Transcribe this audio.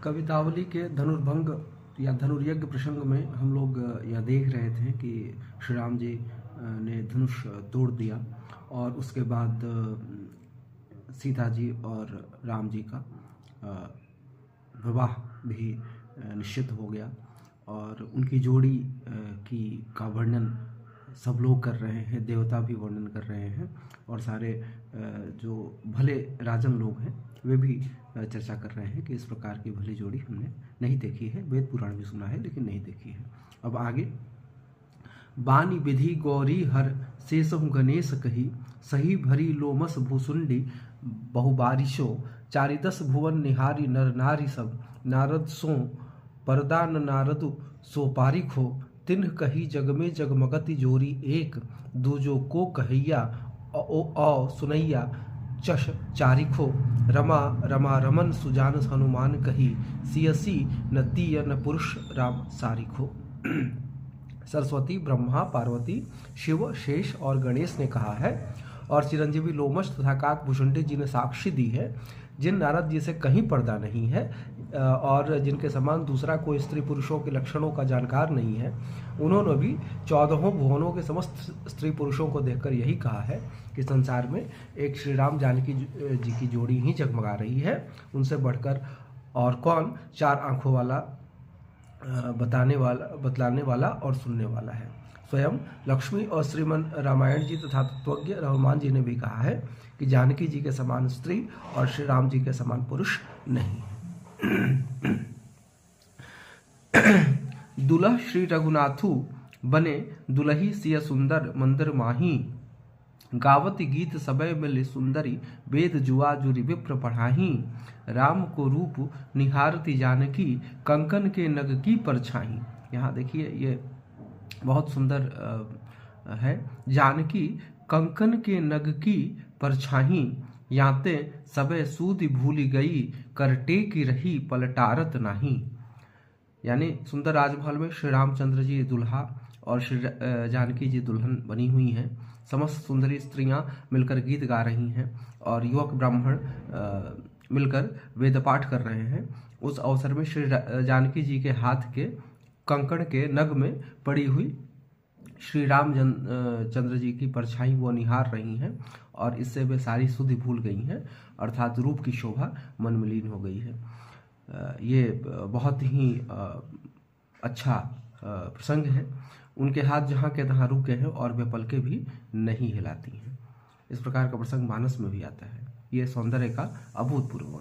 कवितावली के धनुर्भंग या धनुर्यज्ञ प्रसंग में हम लोग यह देख रहे थे कि श्री राम जी ने धनुष तोड़ दिया और उसके बाद सीता जी और राम जी का विवाह भी निश्चित हो गया और उनकी जोड़ी का वर्णन सब लोग कर रहे हैं, देवता भी वर्णन कर रहे हैं और सारे जो भले राजन लोग हैं वे भी चर्चा कर रहे हैं कि इस प्रकार की भली जोड़ी हमने नहीं देखी है। वेद पुराण भी सुना है लेकिन नहीं देखी है। अब आगे, बानी विधि गौरी हर शेषम गणेश कही, सही भरी लोमस भूसुंडी बहुबारिशो, चारिदस भुवन निहारी नर नारी सब, नारद सो परदा न नारदु सो पारिखो, तिन्ह कही जग में जगमगति जोरी एक, दूजो को कहैया औ सुनैया चश चारिखो, रमा रमा रमन सुजान हनुमान कही, सियसी न तीय न पुरुष राम सारिखो। सरस्वती, ब्रह्मा, पार्वती, शिव, शेष और गणेश ने कहा है और चिरंजीवी लोमश तथा काकभूषुंडी जी ने साक्षी दी है, जिन नारद जी से कहीं पर्दा नहीं है और जिनके समान दूसरा कोई स्त्री पुरुषों के लक्षणों का जानकार नहीं है, उन्होंने भी 14 भुवनों के समस्त स्त्री पुरुषों को देखकर यही कहा है कि संसार में एक श्री राम जानकी जी की जोड़ी ही जगमगा रही है, उनसे बढ़कर और कौन चार आंखों वाला, बतलाने वाला और सुनने वाला है। स्वयं लक्ष्मी और श्रीमन रामायण जी तथा तत्वज्ञ हनुमान जी ने भी कहा है कि जानकी जी के समान स्त्री और श्री राम जी के समान पुरुष नहीं है। दुल्हा श्री रघुनाथु बने दुलही सिय सुंदर मंदिर माही, गावती गीत सबय मिले सुंदरी, वेद जुआ जुरी विप्र पढ़ाही, राम को रूप निहारती जानकी, कंकन के नग की परछाई। यहाँ देखिए ये बहुत सुंदर है। जानकी कंकन के नग की परछाही, याते सबे सूद भूली गई, करटे की रही पलटारत नाही। यानी सुंदर राजमहल में श्री रामचंद्र जी दुल्हा और श्री जानकी जी दुल्हन बनी हुई हैं। समस्त सुंदरी स्त्रियां मिलकर गीत गा रही हैं और युवक ब्राह्मण मिलकर वेद पाठ कर रहे हैं। उस अवसर में श्री जानकी जी के हाथ के कंकण के नग में पड़ी हुई श्री राम चंद्र जी की परछाई वो निहार रही हैं और इससे वे सारी सुधि भूल गई हैं, अर्थात रूप की शोभा मन में लीन हो गई है। ये बहुत ही अच्छा प्रसंग है। उनके हाथ जहाँ के तहाँ रुके हैं और वे पलके भी नहीं हिलाती हैं। इस प्रकार का प्रसंग मानस में भी आता है। ये सौंदर्य का अभूतपूर्व